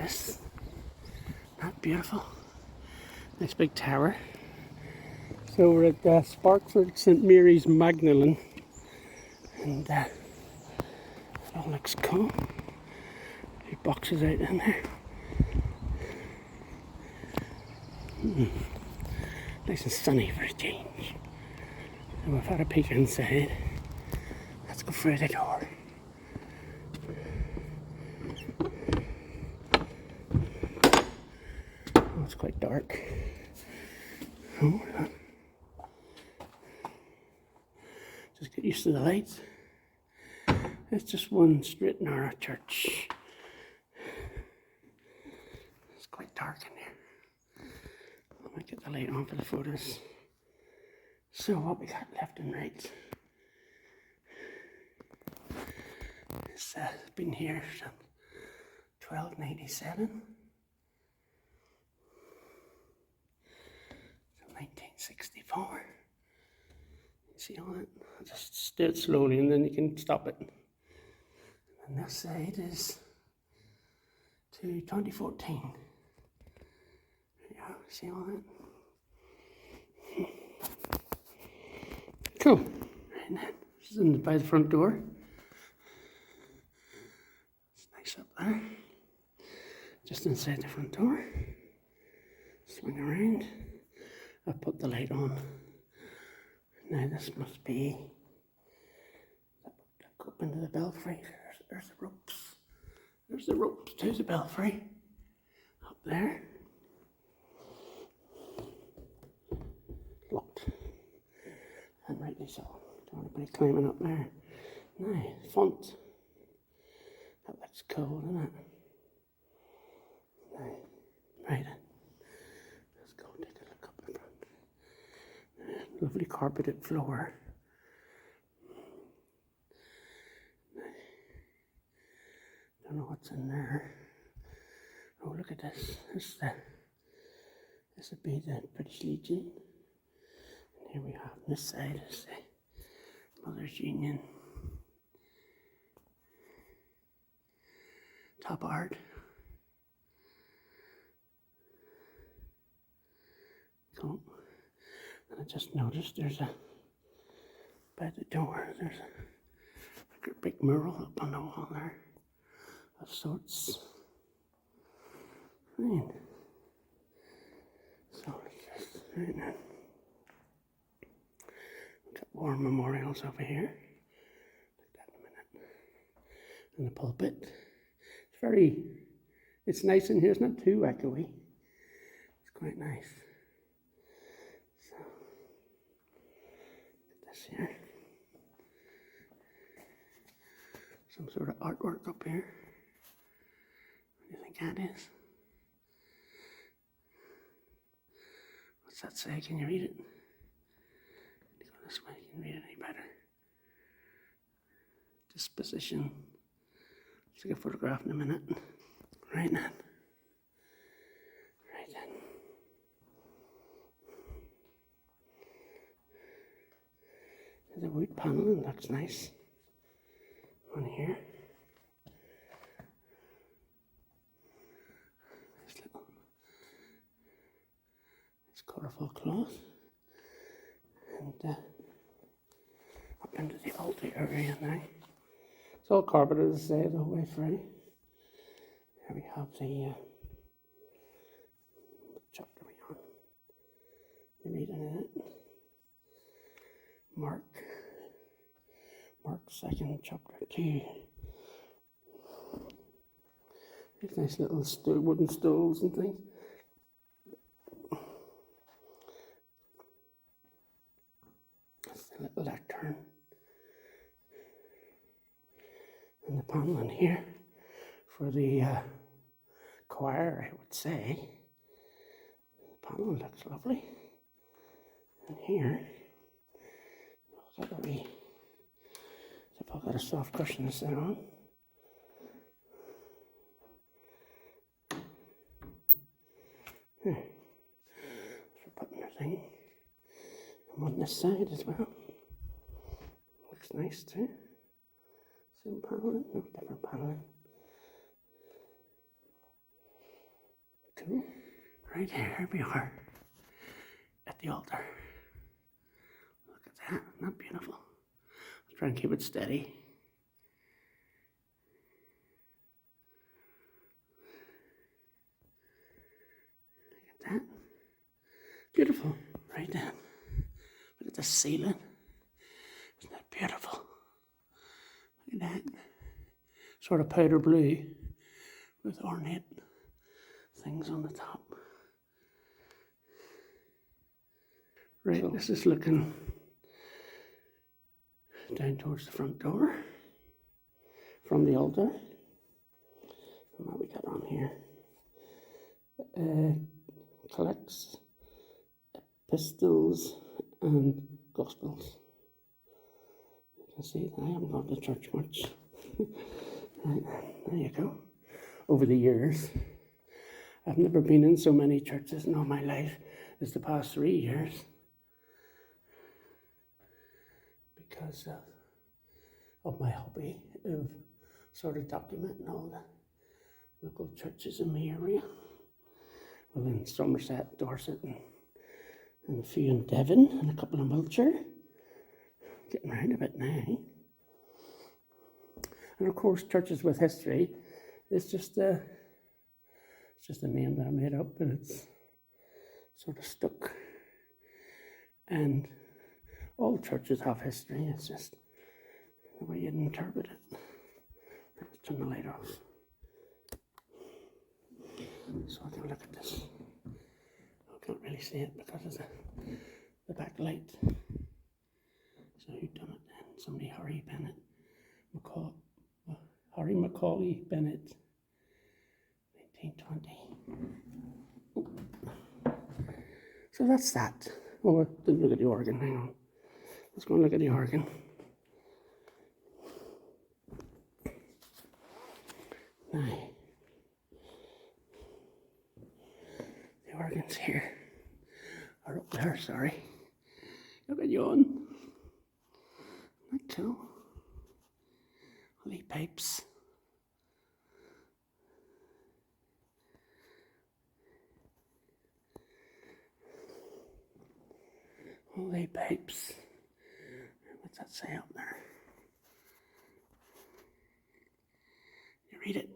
this. Not beautiful. Nice big tower. So we're at Sparkford St Mary's Magdalene, and it all looks cool. A few boxes out in there. Nice and sunny for a change. So we've had a peek inside. Let's go through the door. Oh, it's quite dark. Oh, just get used to the lights. It's just one straight narrow church. It's quite dark in here. I might get the light on for the photos. So what we got left and right. It's been here since 1297. 1964. You see all that? I'll just stir it slowly and then you can stop it. And this side is to 2014. There you go, see all that? Cool. Right then, this is by the front door. It's nice up there. Just inside the front door. Swing around. I've put the light on. Now this must be up into the belfry. There's the ropes. There's the ropes to the belfry. Up there. Locked. And rightly so. Don't want anybody climbing up there. Now, font. That looks cool, doesn't it? Now, right. Let's go take a look up the front. Lovely carpeted floor. Don't know what's in there. Oh, look at this. This would be the British Legion. And here we have on this side is the Mothers Union. Top art. Cool. And I just noticed there's by the door, there's a big mural up on the wall there of sorts. Right. So it's just right now. We've got war memorials over here. Take that in a minute. And the pulpit. It's nice in here, it's not too echoey. It's quite nice. So, get this here. Some sort of artwork up here. What do you think that is? What's that say? Can you read it? Go this way, you can read it any better. Disposition. Let's take a photograph in a minute. Right then. Right then. There's a wood panel, it looks nice. On here. Nice colourful cloth. And up into the altar area now. It's all carpeted, as I say, the whole way through. Here we have the what chapter are we on? The reading in it. Mark 2nd, chapter 2. These nice little wooden stools and things. That's the little lectern. And the panel in here for the choir, I would say. The panel looks lovely. And here, I've got a soft cushion to sit on. Here, for putting the thing. I'm on this side as well. Looks nice too. Same paneling, no different paneling. Cool. Right here we are at the altar. Look at that, isn't that beautiful? I'll try and keep it steady. Look at that. Beautiful, right then. Look at the ceiling. Isn't that beautiful? Look at that. Sort of powder blue with ornate things on the top. Right, this is looking down towards the front door from the altar. And what we got on here? Collects epistles and gospels. You can see that I haven't gone to church much. Right, there you go. Over the years, I've never been in so many churches in all my life as the past 3 years because of my hobby of sort of documenting all the local churches in the area. Well, in Somerset, Dorset, and a few in Devon, and a couple in Wiltshire. Getting around a bit now. And of course, churches with history, it's just a name that I made up, but it's sort of stuck. And all churches have history, it's just the way you interpret it. Let's turn the light off. So I can look at this. I can't really see it because of the backlight. So who done it then? Somebody, Harry Macaulay Bennett, 1920. So that's that. Oh, I didn't look at the organ, hang on. Let's go and look at the organ. Now, the organs here are up there, sorry. Look at yawn. Isn't that cool? All these pipes. All these pipes. What's that say up there? You read it?